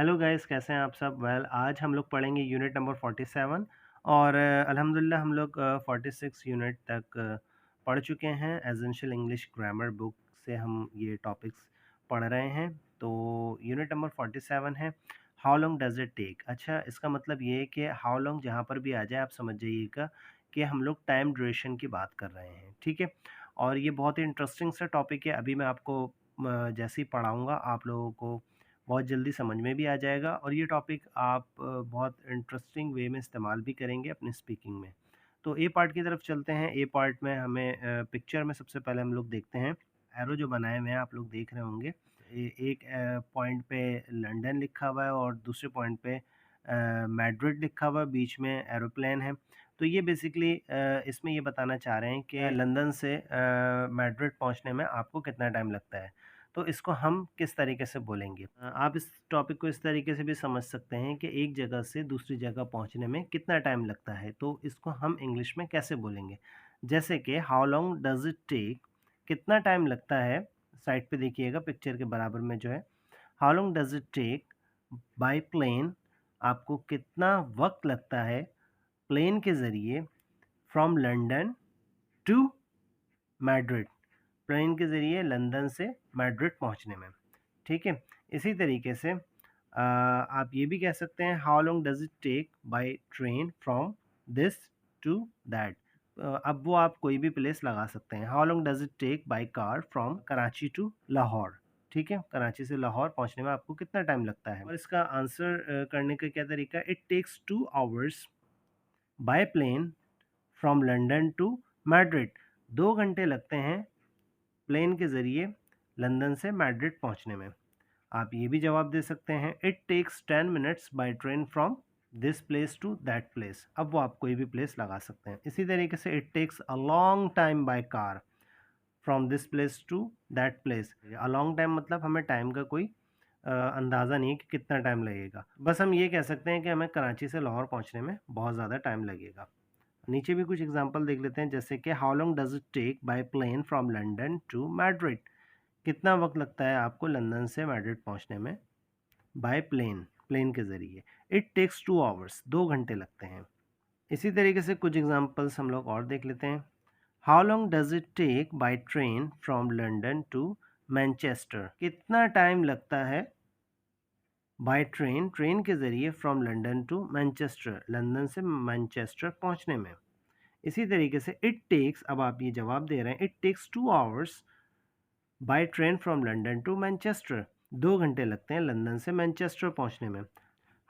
Hello guys, कैसे हैं आप सब? आज हम लोग पढ़ेंगे यूनिट नंबर 47 और अल्हम्दुलिल्लाह हम लोग 46 यूनिट तक पढ़ चुके हैं। एसेंशियल इंग्लिश ग्रामर बुक से हम ये टॉपिक्स पढ़ रहे हैं। तो यूनिट नंबर 47 है, how long does it take. अच्छा, इसका मतलब ये है कि हाउ लॉन्ग जहाँ पर भी आ जाए आप समझ जाइएगा कि हम लोग टाइम ड्यूरेशन की बात कर रहे हैं, ठीक है। और ये बहुत ही इंटरेस्टिंग सा टॉपिक है। अभी मैं आपको जैसे ही पढ़ाऊँगा आप लोगों को बहुत जल्दी समझ में भी आ जाएगा और ये टॉपिक आप बहुत इंटरेस्टिंग वे में इस्तेमाल भी करेंगे अपनी स्पीकिंग में। तो ए पार्ट की तरफ चलते हैं। ए पार्ट में हमें पिक्चर में सबसे पहले हम लोग देखते हैं एरो जो बनाए हुए हैं, आप लोग देख रहे होंगे। एक पॉइंट पे लंदन लिखा हुआ है और दूसरे पॉइंट पे मैड्रिड लिखा हुआ है, बीच में एरोप्लेन है। तो ये बेसिकली इसमें ये बताना चाह रहे हैं कि लंदन से मैड्रिड पहुंचने में आपको कितना टाइम लगता है। तो इसको हम किस तरीके से बोलेंगे? आप इस टॉपिक को इस तरीके से भी समझ सकते हैं कि एक जगह से दूसरी जगह पहुंचने में कितना टाइम लगता है, तो इसको हम इंग्लिश में कैसे बोलेंगे? जैसे कि how long does it take, कितना टाइम लगता है। साइड पे देखिएगा पिक्चर के बराबर में जो है, how long does it take by plane, आपको कितना वक्त लगता है प्लेन के ज़रिए from London to Madrid, plane के ज़रिए लंदन से मैड्रिड पहुंचने में, ठीक है। इसी तरीके से आप ये भी कह सकते हैं how long does it take by train from this to that. अब वो आप कोई भी प्लेस लगा सकते हैं। How long does it take by car from Karachi to Lahore, ठीक है। कराची से लाहौर पहुंचने में आपको कितना टाइम लगता है। और इसका आंसर करने का क्या तरीका है? It takes 2 hours by plane from London to Madrid. 2 घंटे लगते हैं प्लेन के ज़रिए लंदन से मैड्रिड पहुंचने में। आप ये भी जवाब दे सकते हैं, it takes 10 minutes by train from this place to that place. अब वो आप कोई भी प्लेस लगा सकते हैं। इसी तरीके से it takes a long time by car from this place to that place. A long time मतलब हमें टाइम का कोई अंदाज़ा नहीं है कि कितना टाइम लगेगा। बस हम ये कह सकते हैं कि हमें कराची से लाहौर पहुंचने में बहुत ज़्यादा टाइम लगेगा। नीचे भी कुछ एग्जांपल देख लेते हैं, जैसे कि how long does it take by plane from London to Madrid. कितना वक्त लगता है आपको लंदन से मैड्रिड पहुंचने में बाय प्लेन, प्लेन के ज़रिए? इट टेक्स 2 आवर्स, 2 घंटे लगते हैं। इसी तरीके से कुछ एग्जांपल्स हम लोग और देख लेते हैं। How long does it take by train from London to Manchester, कितना टाइम लगता है बाय ट्रेन, ट्रेन के ज़रिए from London to Manchester, London से मैनचेस्टर पहुंचने में। इसी तरीके से इट टेक्स, अब आप ये जवाब दे रहे हैं, it takes 2 hours by train from London to Manchester, 2 घंटे लगते हैं लंदन से मैनचेस्टर पहुंचने में।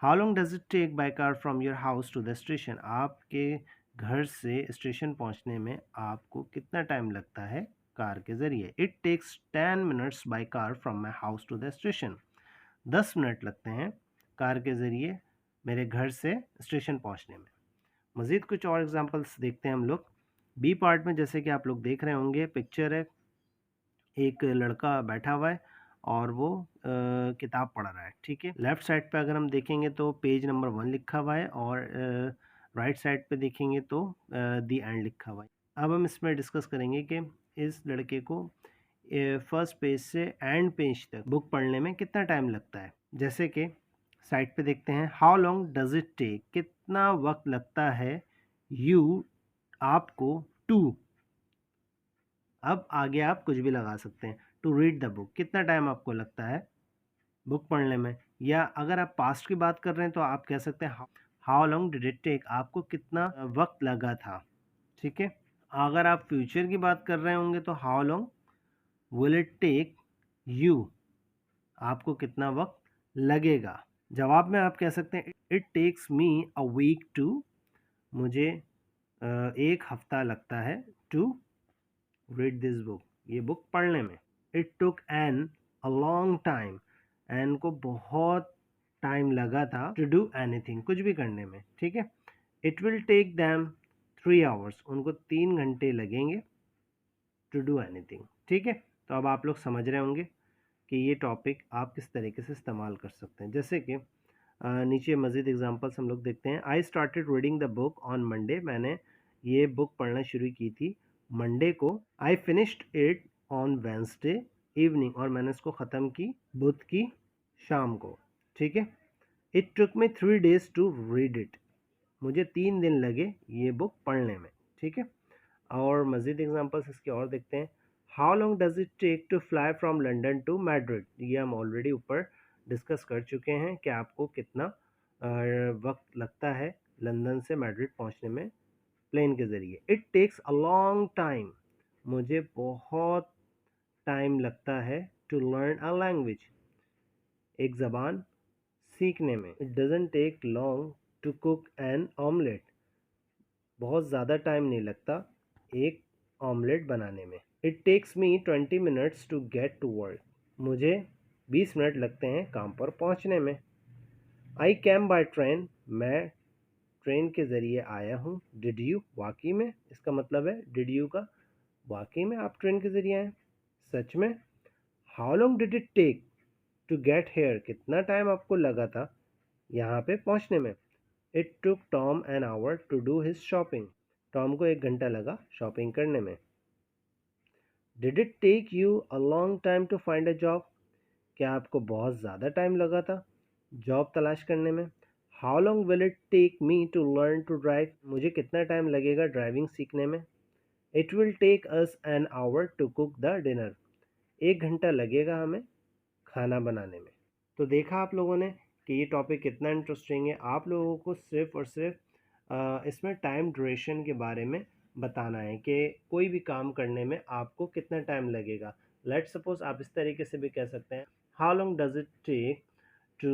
How long does it take by car from your house to the station, आपके घर से स्टेशन पहुंचने में आपको कितना टाइम लगता है कार के ज़रिए? It takes 10 minutes by car from my house to the station, 10 minute लगते हैं कार के ज़रिए मेरे घर से स्टेशन पहुंचने में। मज़ीद कुछ और एग्जांपल्स देखते हैं हम लोग। बी पार्ट में जैसे कि आप लोग देख रहे होंगे, पिक्चर है, एक लड़का बैठा हुआ है और वो किताब पढ़ रहा है, ठीक है। लेफ़्ट साइड पे अगर हम देखेंगे तो पेज नंबर 1 लिखा हुआ है और राइट साइड पे देखेंगे तो दी एंड लिखा हुआ है। अब हम इसमें डिस्कस करेंगे कि इस लड़के को फर्स्ट पेज से एंड पेज तक बुक पढ़ने में कितना टाइम लगता है। जैसे कि साइड पे देखते हैं, how long does it take, कितना वक्त लगता है यू, आपको, टू, अब आगे आप कुछ भी लगा सकते हैं, टू रीड द बुक, कितना टाइम आपको लगता है बुक पढ़ने में। या अगर आप पास्ट की बात कर रहे हैं तो आप कह सकते हैं how long did it take, आपको कितना वक्त लगा था, ठीक है। अगर आप फ्यूचर की बात कर रहे होंगे तो how long will it take you, आपको कितना वक्त लगेगा। जवाब में आप कह सकते हैं it takes me a week to, मुझे एक हफ्ता लगता है टू रीड दिस बुक, ये बुक पढ़ने में। It took an a long time, एन को बहुत टाइम लगा था टू डू एनीथिंग, कुछ भी करने में, ठीक है। It will take them 3 hours, उनको 3 घंटे लगेंगे टू डू एनीथिंग, ठीक है। तो अब आप लोग समझ रहे होंगे कि ये टॉपिक आप किस तरीके से इस्तेमाल कर सकते हैं। जैसे कि नीचे मज़ीद एग्जांपल्स हम लोग देखते हैं। I started reading the book on Monday, मैंने ये बुक पढ़ना शुरू की थी मंडे को। I finished it on Wednesday evening, और मैंने इसको ख़त्म की बुध की शाम को। ठीक है। It took me 3 days to read it, मुझे 3 दिन लगे ये बुक पढ़ने में। ठीक है। और मज़ीद एग्जांपल्स इसके और देखते हैं। How long does it take to fly from London to Madrid, ये हम ऑलरेडी ऊपर डिस्कस कर चुके हैं कि आपको कितना वक्त लगता है लंदन से मैड्रिड पहुंचने में प्लेन के ज़रिए। It takes a long time, मुझे बहुत टाइम लगता है टू लर्न अ लैंग्वेज, एक ज़बान सीखने में। It doesn't take long to cook an omelette, बहुत ज़्यादा टाइम नहीं लगता एक ऑमलेट बनाने में। It takes me 20 minutes to get to work, मुझे 20 मिनट लगते हैं काम पर पहुंचने में। आई कैम बाय ट्रेन, मैं ट्रेन के ज़रिए आया हूँ। डिड यू, वाकई में, इसका मतलब है डिड यू का वाकई में आप ट्रेन के ज़रिए आए, सच में। How long did it take to get here, कितना टाइम आपको लगा था यहाँ पे पहुँचने में। It took Tom an hour to do his shopping, Tom को 1 घंटा लगा शॉपिंग करने में। Did it take you a long time to find a job, क्या आपको बहुत ज़्यादा टाइम लगा था जॉब तलाश करने में। How long will it take me to learn to drive, मुझे कितना टाइम लगेगा ड्राइविंग सीखने में। It will take us an hour to cook the dinner, 1 घंटा लगेगा हमें खाना बनाने में। तो देखा आप लोगों ने कि ये टॉपिक कितना इंटरेस्टिंग है। आप लोगों को सिर्फ और सिर्फ इसमें टाइम ड्यूरेशन के बारे में बताना है कि कोई भी काम करने में आपको कितना टाइम लगेगा। लेट सपोज आप इस तरीके से भी कह सकते हैं, how long does it take to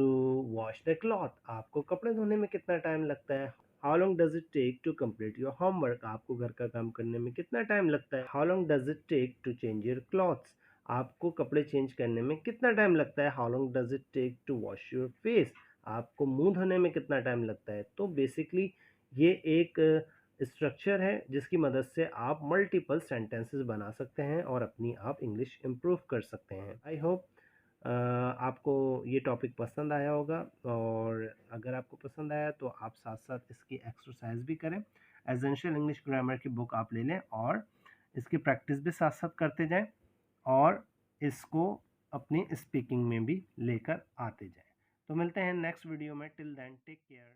wash the cloth, आपको कपड़े धोने में कितना टाइम लगता है। How long does it take to complete your homework, आपको घर का काम करने में कितना टाइम लगता है। How long does it take to change your clothes, आपको कपड़े चेंज करने में कितना टाइम लगता है। How long does it take to wash your face, आपको मुंह धोने में कितना टाइम लगता है। तो बेसिकली ये एक स्ट्रक्चर है जिसकी मदद से आप मल्टीपल सेंटेंसेस बना सकते हैं और अपनी आप इंग्लिश इम्प्रूव कर सकते हैं। आई होप आपको ये टॉपिक पसंद आया होगा, और अगर आपको पसंद आया तो आप साथ साथ इसकी एक्सरसाइज भी करें। एसेंशियल इंग्लिश ग्रामर की बुक आप ले लें और इसकी प्रैक्टिस भी साथ साथ करते जाएं और इसको अपनी स्पीकिंग में भी लेकर आते जाएं। तो मिलते हैं नेक्स्ट वीडियो में। Till then take care.